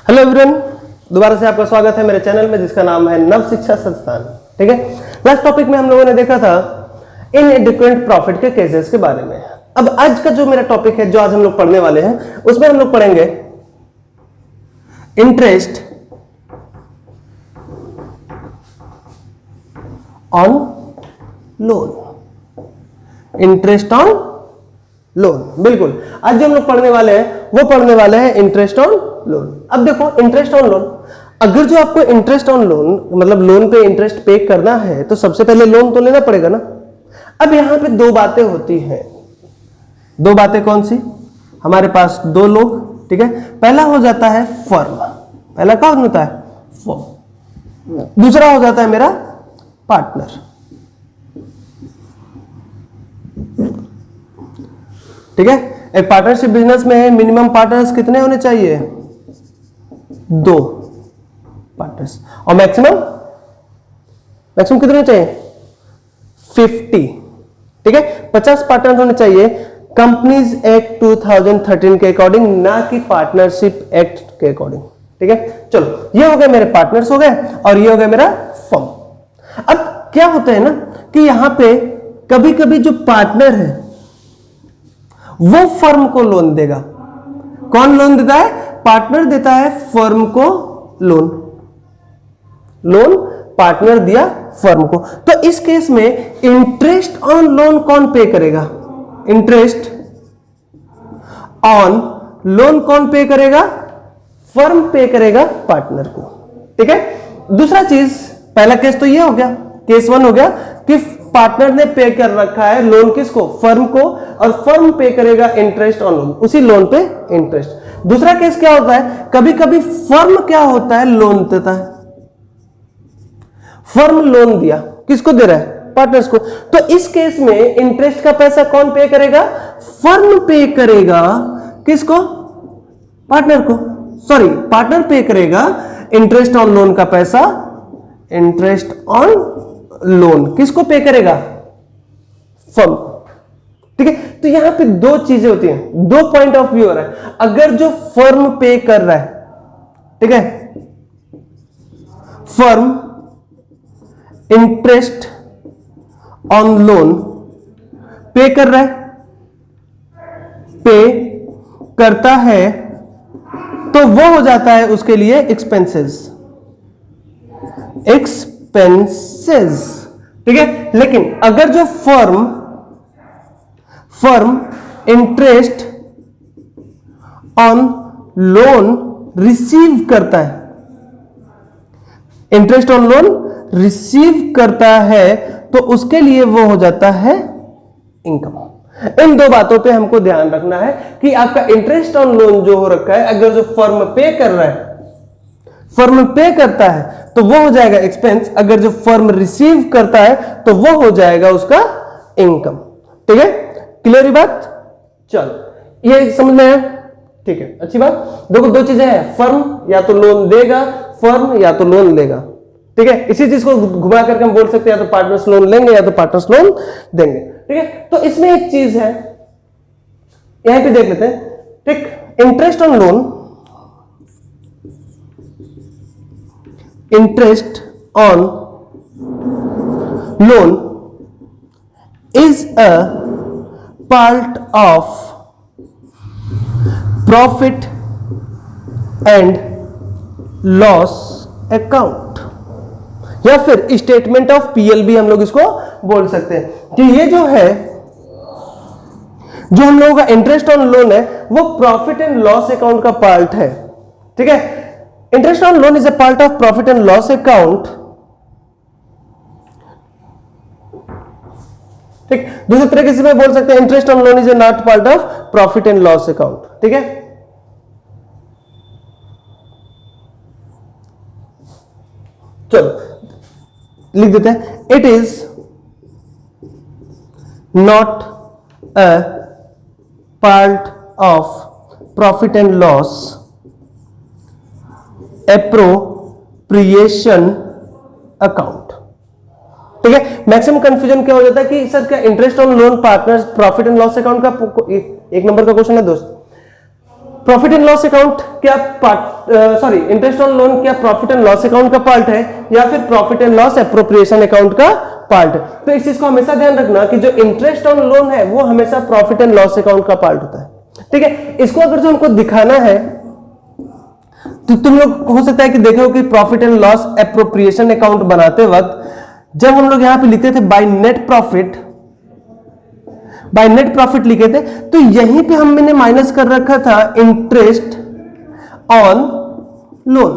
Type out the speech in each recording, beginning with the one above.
Hello everyone, दोबारा से आपका स्वागत है मेरे चैनल में जिसका नाम है नव शिक्षा संस्थान। ठीक है, लास्ट टॉपिक में हम लोगों ने देखा था इनएडिक्वेट प्रॉफिट के केसेस के बारे में। अब आज का जो मेरा टॉपिक है, जो आज हम लोग पढ़ने वाले हैं, उसमें हम लोग पढ़ेंगे interest on loan. Interest on loan, बिल्कुल आज जो हम लोग पढ़ने वाले हैं वो पढ़ने वाले हैं इंटरेस्ट ऑन लोन। अब देखो, इंटरेस्ट ऑन लोन, अगर जो आपको इंटरेस्ट ऑन लोन मतलब लोन पे इंटरेस्ट पे करना है तो सबसे पहले लोन तो लेना पड़ेगा ना। अब यहां पे दो बातें होती हैं। दो बातें कौन सी? हमारे पास दो लोग, ठीक है। पहला हो जाता है फर्म, पहला कौन होता है? फर्म। दूसरा हो जाता है मेरा पार्टनर, ठीक है। एक पार्टनरशिप बिजनेस में मिनिमम पार्टनर्स कितने होने चाहिए? दो पार्टनर्स। और मैक्सिमम कितने चाहिए? 50, ठीक है। 50 पार्टनर होने चाहिए कंपनीज एक्ट 2013 के अकॉर्डिंग, ना कि पार्टनरशिप एक्ट के अकॉर्डिंग, ठीक है। चलो, ये हो गए मेरे पार्टनर्स हो गए और ये हो गया मेरा फर्म। अब क्या होता है ना कि यहां पे कभी कभी जो पार्टनर है वो फर्म को लोन देगा। कौन लोन देता है? पार्टनर देता है फर्म को लोन। लोन पार्टनर दिया फर्म को, तो इस केस में इंटरेस्ट ऑन लोन कौन पे करेगा? इंटरेस्ट ऑन लोन कौन पे करेगा? फर्म पे करेगा पार्टनर को, ठीक है। दूसरा चीज, पहला केस तो ये हो गया, केस वन हो गया कि पार्टनर ने पे कर रखा है लोन किसको? फर्म को, और फर्म पे करेगा इंटरेस्ट ऑन लोन, उसी लोन पे इंटरेस्ट। दूसरा केस क्या होता है? कभी कभी फर्म क्या होता है? लोन देता है। फर्म लोन दिया, किसको दे रहा है? पार्टनर्स को। तो इस केस में इंटरेस्ट का पैसा कौन पे करेगा? फर्म पे करेगा। किसको? पार्टनर को। सॉरी, पार्टनर पे करेगा इंटरेस्ट ऑन लोन का पैसा। इंटरेस्ट ऑन लोन किसको पे करेगा? फर्म, ठीक है। तो यहां पे दो चीजें होती हैं, दो पॉइंट ऑफ व्यू हो रहा है। अगर जो फर्म पे कर रहा है, ठीक है, फर्म इंटरेस्ट ऑन लोन पे कर रहा है, पे करता है, तो वो हो जाता है उसके लिए एक्सपेंसेस, ठीक है। लेकिन अगर जो firm interest on loan receive करता है, इंटरेस्ट ऑन लोन रिसीव करता है, तो उसके लिए वो हो जाता है इनकम। इन दो बातों पे हमको ध्यान रखना है कि आपका इंटरेस्ट ऑन लोन जो हो रखा है, अगर जो फर्म पे कर रहा है, फर्म पे करता है तो वो हो जाएगा एक्सपेंस, अगर जो फर्म रिसीव करता है तो वो हो जाएगा उसका इनकम, ठीक है। क्लियर ये बात? चलो, ये समझ में आया? ठीक है, अच्छी बात। देखो, दो चीजें हैं, फर्म या तो लोन देगा, फर्म या तो लोन लेगा, ठीक है। इसी चीज को घुमा करके हम बोल सकते हैं या तो पार्टनर्स लोन लेंगे या तो पार्टनर्स लोन देंगे, ठीक है। तो इसमें एक चीज है, यहां पे देख लेते हैं, ठीक। Interest on loan, interest on loan is a part of profit and loss account, या फिर स्टेटमेंट ऑफ पीएल भी हम लोग इसको बोल सकते हैं कि ये जो है, जो हम लोगों का इंटरेस्ट ऑन लोन है, वो प्रॉफिट एंड लॉस अकाउंट का पार्ट है, ठीक है। Interest on loan is a part of profit and loss account, ठीक। दूसरे तरीके से मैं बोल सकते हैं interest on loan is not part of profit and loss account, ठीक है। चलो लिख देते हैं, it is not a part of profit and loss appropriation account, ठीक है। मैक्सिमम कंफ्यूजन क्या हो जाता है कि सर क्या interest on loan partners profit and loss account का एक नंबर का क्वेश्चन है दोस्त। प्रॉफिट एंड लॉस अकाउंट क्या इंटरेस्ट ऑन लोन क्या प्रॉफिट एंड लॉस अकाउंट का पार्ट है या फिर profit and loss appropriation account का पार्ट है? तो इस चीज को हमेशा ध्यान रखना कि जो इंटरेस्ट ऑन लोन है वो हमेशा प्रॉफिट एंड लॉस अकाउंट का पार्ट होता है, ठीक है। इसको अगर जो हमको दिखाना है तो तुम लोग हो सकता है कि देखो कि profit and loss appropriation account बनाते वक्त जब हम लोग यहां पे लिखते थे बाय नेट प्रॉफिट लिखे थे, तो यहीं पे हमने माइनस कर रखा था interest on loan.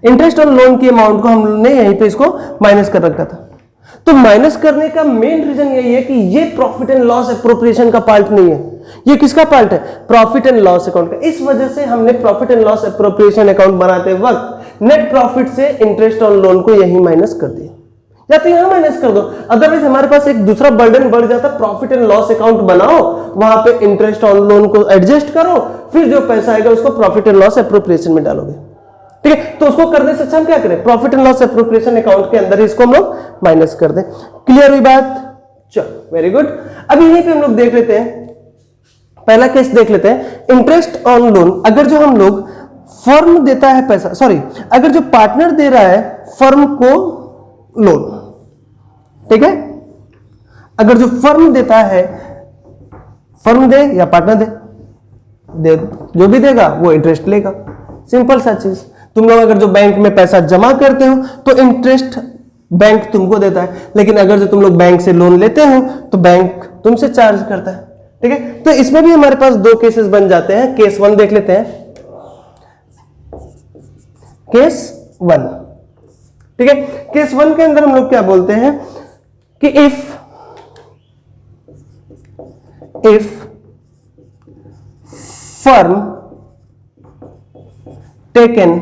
Interest on loan की अमाउंट को हमने यहीं पे इसको माइनस कर रखा था। तो माइनस करने का मेन रीजन यही है कि ये प्रॉफिट एंड लॉस एप्रोप्रिएशन का पार्ट नहीं है, ये किसका पार्ट है? प्रॉफिट एंड लॉस अकाउंट का। इस वजह से हमने profit and loss appropriation account बनाते वक्त नेट प्रॉफिट से इंटरेस्ट ऑन लोन को यहीं माइनस कर दिया, या तो यहां माइनस कर दो। अदरवाइज हमारे पास एक दूसरा बर्डन बढ़ जाता, प्रॉफिट एंड लॉस अकाउंट बनाओ, वहां पे इंटरेस्ट ऑन लोन को एडजस्ट करो, फिर जो पैसा आएगा उसको प्रॉफिट एंड लॉस एप्रोप्रिएशन में डालोगे, ठीक है। तो उसको करने से अच्छा हम क्या करें, profit and loss appropriation account के अंदर इसको हम लोग माइनस कर दें। क्लियर हुई बात? चलो वेरी गुड। अब यहीं पे हम लोग देख लेते हैं, पहला केस देख लेते हैं, इंटरेस्ट ऑन लोन। अगर जो हम लोग फर्म देता है पैसा, अगर जो पार्टनर दे रहा है फर्म को लोन, ठीक है, अगर जो फर्म देता है, फर्म दे या पार्टनर दे, जो भी देगा वो इंटरेस्ट लेगा, सिंपल सा चीज। तुम लोग अगर जो बैंक में पैसा जमा करते हो तो इंटरेस्ट बैंक तुमको देता है, लेकिन अगर जो तुम लोग बैंक से लोन लेते हो तो बैंक तुमसे चार्ज करता है, ठीक है। तो इसमें भी हमारे पास दो केसेस बन जाते हैं। केस 1 देख लेते हैं, केस 1, ठीक है। केस 1 के अंदर हम लोग क्या बोलते हैं कि if firm taken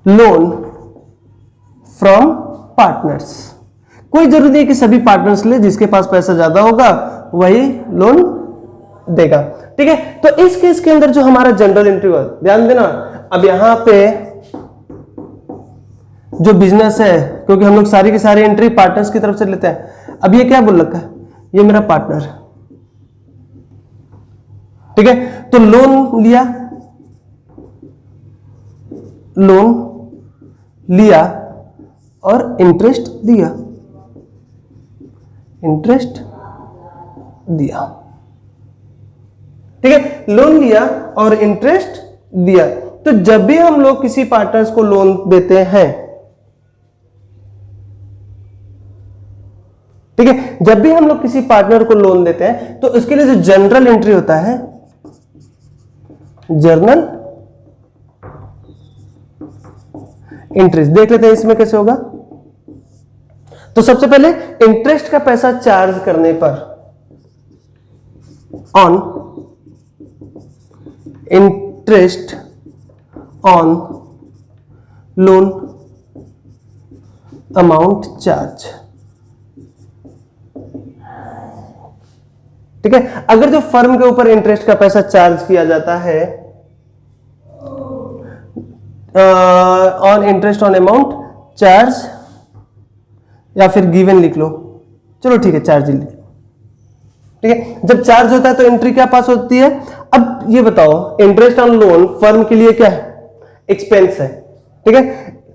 loan from partners, कोई जरूरी नहीं कि सभी पार्टनर्स ले, जिसके पास पैसा ज्यादा होगा वही लोन देगा, ठीक है। तो इस केस के अंदर जो हमारा जनरल एंट्री हुआ, ध्यान देना, अब यहां पे जो बिजनेस है, क्योंकि हम लोग सारी की सारी एंट्री पार्टनर्स की तरफ से लेते हैं, अब ये क्या बोल रखा है, ये मेरा पार्टनर, ठीक है। तो लोन लिया और इंटरेस्ट दिया, ठीक है। लोन लिया और इंटरेस्ट दिया। तो जब भी हम लोग किसी पार्टनर्स को लोन देते हैं, ठीक है, जब भी हम लोग किसी पार्टनर को लोन देते हैं तो उसके लिए जो जनरल एंट्री होता है, जर्नल इंटरेस्ट, देख लेते हैं इसमें कैसे होगा। तो सबसे पहले इंटरेस्ट का पैसा चार्ज करने पर on interest on loan amount charge, ठीक है। अगर जो फर्म के ऊपर इंटरेस्ट का पैसा चार्ज किया जाता है on interest on amount charge, या फिर गिवन लिख लो, चलो ठीक है, चार्ज लिख लो, ठीक है। जब चार्ज होता है तो एंट्री क्या पास होती है। अब ये बताओ, इंटरेस्ट ऑन लोन फर्म के लिए क्या है, एक्सपेंस है, ठीक है।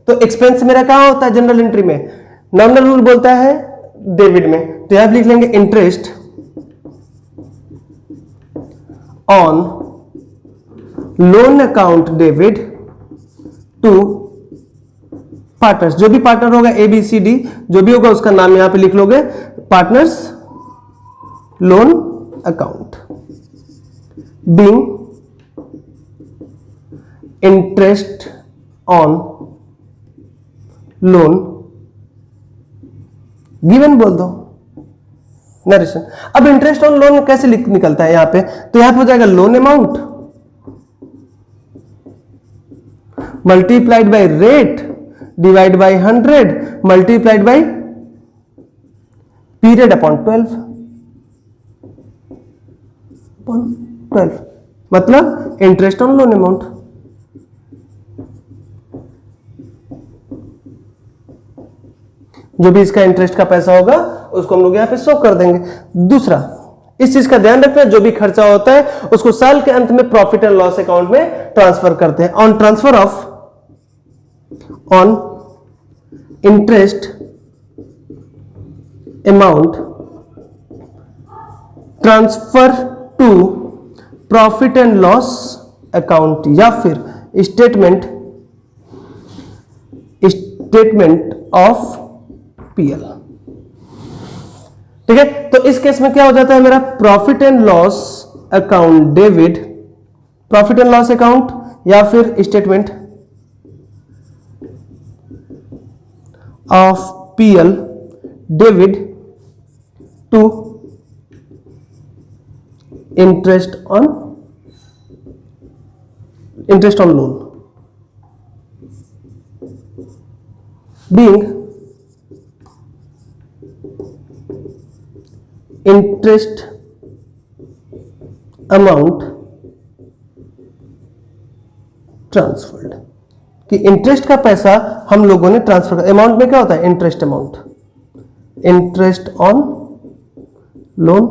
तो एक्सपेंस मेरा कहां होता है, जनरल एंट्री में, नॉमिनल रूल बोलता है डेबिट में, तो यहां लिख लेंगे interest on loan account debit to partners. जो भी पार्टनर होगा ABCD, जो भी होगा उसका नाम यहां पे लिख लोगे, partners loan account being interest on loan given बोल दो, नरेशन। अब इंटरेस्ट ऑन लोन कैसे निकलता है यहां पे, तो यहां पे हो जाएगा loan amount multiplied by rate divide by 100 multiplied by period upon 12, मतलब इंटरेस्ट ऑन लोन अमाउंट। जो भी इसका इंटरेस्ट का पैसा होगा उसको हम लोग यहां पे शो कर देंगे। दूसरा इस चीज का ध्यान रखना, जो भी खर्चा होता है उसको साल के अंत में प्रॉफिट एंड लॉस अकाउंट में ट्रांसफर करते हैं। On transfer of on interest amount transfer to profit and loss account या फिर स्टेटमेंट ऑफ पीएल। ठीक है, तो इस केस में क्या हो जाता है मेरा, profit and loss account debit, profit and loss account या फिर statement of PL debit to interest on loan, being interest amount transferred, कि इंटरेस्ट का पैसा हम लोगों ने ट्रांसफर कर, अमाउंट में क्या होता है, interest amount, interest on loan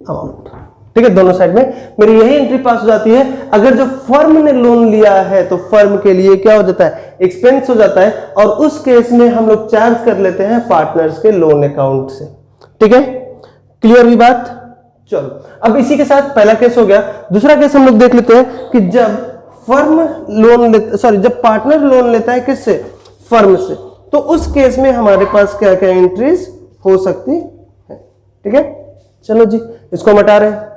amount. ठीक है, दोनों साइड में मेरी यही एंट्री पास हो जाती है। अगर जो फर्म ने लोन लिया है तो फर्म के लिए क्या हो जाता है, एक्सपेंस हो जाता है, और उस केस में हम लोग चार्ज कर लेते हैं पार्टनर्स के लोन अकाउंट से। ठीक है, क्लियर हुई बात। चलो अब इसी के साथ पहला केस हो गया। दूसरा केस हम लोग देख लेते हैं कि जब फर्म जब पार्टनर लोन लेता है किससे, फर्म से, तो उस केस में हमारे पास क्या क्या एंट्रीज हो सकती है। ठीक है, चलो जी इसको हटा रहे हैं।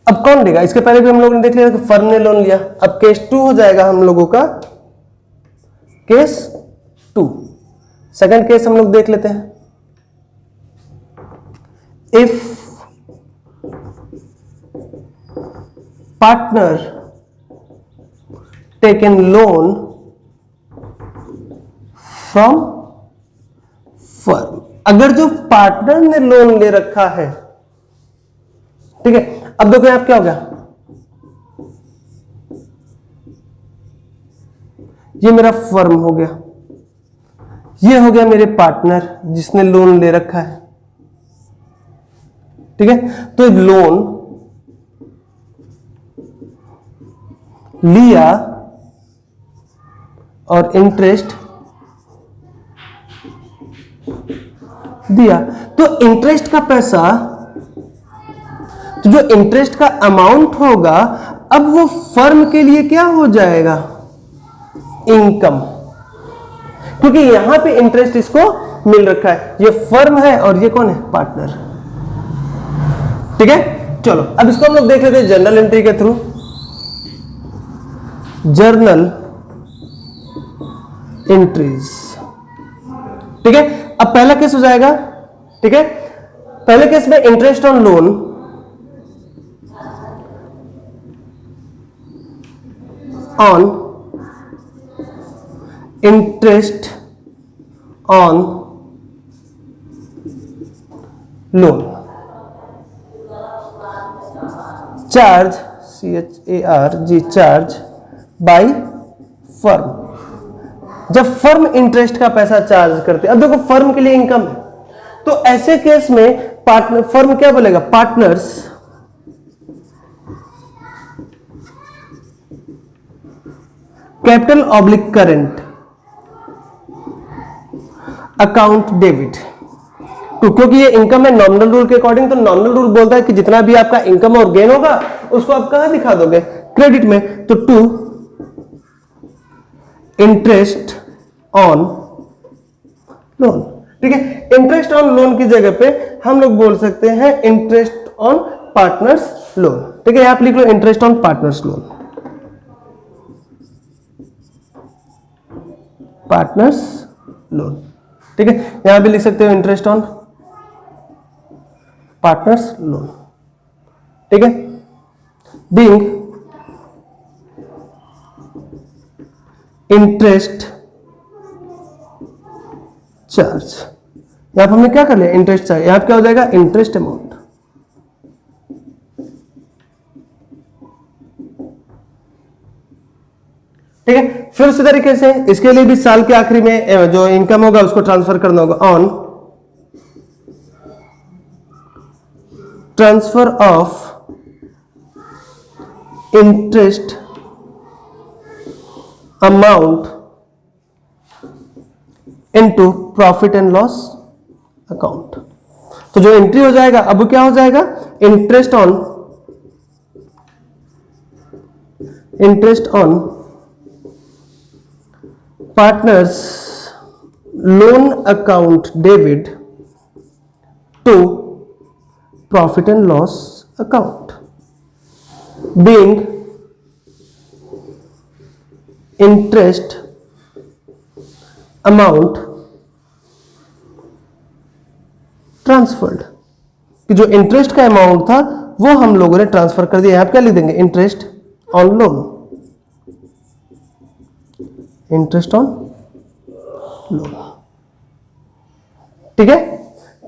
अब कौन देगा, इसके पहले भी हम लोगों ने देख लिया कि फर्म ने लोन लिया। अब केस 2 हो जाएगा हम लोगों का, केस 2। सेकंड केस हम लोग देख लेते हैं। If partner taken loan from firm, अगर जो पार्टनर ने लोन ले रखा है, ठीक है, अब देखो आप क्या हो गया, ये मेरा फर्म हो गया, ये हो गया मेरे पार्टनर जिसने लोन ले रखा है। ठीक है, तो लोन लिया और इंटरेस्ट दिया, तो इंटरेस्ट का पैसा, तो जो इंटरेस्ट का अमाउंट होगा अब वो फर्म के लिए क्या हो जाएगा, इनकम, क्योंकि यहां पे इंटरेस्ट इसको मिल रखा है। ये फर्म है और ये कौन है, पार्टनर। ठीक है, चलो अब इसको हम लोग देख लेते हैं जर्नल एंट्री के थ्रू। जर्नल एंट्रीज, ठीक है, अब पहला केस हो जाएगा। ठीक है, पहले केस में interest on loan on interest on loan charge, CHARG, charge by firm. जब फर्म इंटरेस्ट का पैसा चार्ज करते, अब देखो फर्म के लिए इनकम है, तो ऐसे केस में पार्टनर, फर्म क्या बोलेगा, partners capital oblique current account debit to, क्योंकि ये इनकम है नॉमिनल रूल के अकॉर्डिंग, तो नॉमिनल रूल बोलता है कि जितना भी आपका इनकम और गेन होगा उसको आप कहां दिखा दोगे, क्रेडिट में। तो टू इंटरेस्ट ऑन लोन। ठीक है, इंटरेस्ट ऑन लोन की जगह पे हम लोग बोल सकते हैं इंटरेस्ट ऑन पार्टनर्स लोन। ठीक है, यहां पे लिख लो interest on partners loan, partners loan. ठीक है, यहां भी लिख सकते हो इंटरेस्ट ऑन पार्टनर्स लोन। ठीक है, बीइंग इंटरेस्ट चार्ज। यहां पर हमने क्या कर लिया, इंटरेस्ट चार्ज, यहां पर क्या हो जाएगा, इंटरेस्ट अमाउंट। ठीक है, फिर उसी तरीके से इसके लिए भी साल के आखिरी में जो इनकम होगा उसको ट्रांसफर करना होगा on transfer of interest amount into profit and loss account. तो जो एंट्री हो जाएगा अब क्या हो जाएगा, interest on partners loan account debit to profit and loss account being interest amount transferred. कि जो इंटरेस्ट का अमाउंट था वो हम लोगों ने ट्रांसफर कर दिया। यहां पर क्या लिख देंगे, interest on loan, interest on loan. ठीक है,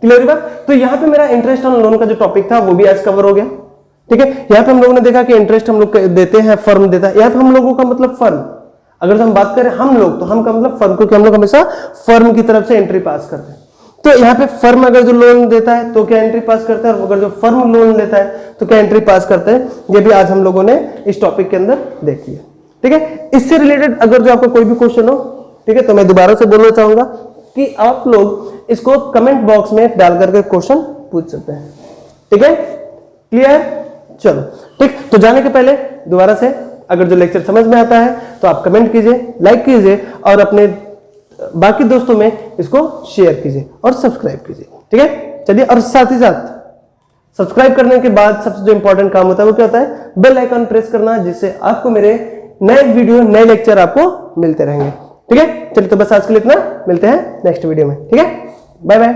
क्लियर बात। तो यहां पे मेरा इंटरेस्ट ऑन लोन का जो टॉपिक था वो भी आज कवर हो गया। ठीक है, यहां पे हम लोगों ने देखा कि इंटरेस्ट हम लोग देते हैं, फर्म देता है। यहां पे हम लोगों का मतलब फर्म, अगर हम बात करें हम लोग, तो हम का मतलब फर्म, क्योंकि हम लोग हमेशा फर्म की तरफ से एंट्री पास करते हैं। तो यहाँ पे फर्म अगर जो लोन देता है तो क्या एंट्री पास करता है, और अगर जो फर्म लोन लेता है तो क्या एंट्री पास करता है। ये भी आज हम लोगों ने इस टॉपिक के अंदर देख लिया। ठीक है, इससे रिलेटेड अगर जो आपको कोई भी क्वेश्चन हो, ठीक है, तो मैं दोबारा से बोलना चाहूंगा कि आप लोग इसको कमेंट बॉक्स में डाल करके क्वेश्चन पूछ सकते हैं। ठीक है, क्लियर, चलो ठीक। तो जाने के पहले दोबारा से अगर जो लेक्चर समझ में आता है तो आप कमेंट कीजिए, लाइक कीजिए और अपने बाकी दोस्तों में इसको शेयर कीजिए और सब्सक्राइब कीजिए। ठीक है, चलिए, और साथ ही साथ सब्सक्राइब करने के बाद सबसे जो इंपॉर्टेंट काम होता है वो क्या होता है, बेल आइकन प्रेस करना, जिससे आपको मेरे नए वीडियो, नए लेक्चर आपको मिलते रहेंगे। ठीक है, चलिए, तो बस आज के लिए इतना, मिलते हैं नेक्स्ट वीडियो में। ठीक है, बाय बाय।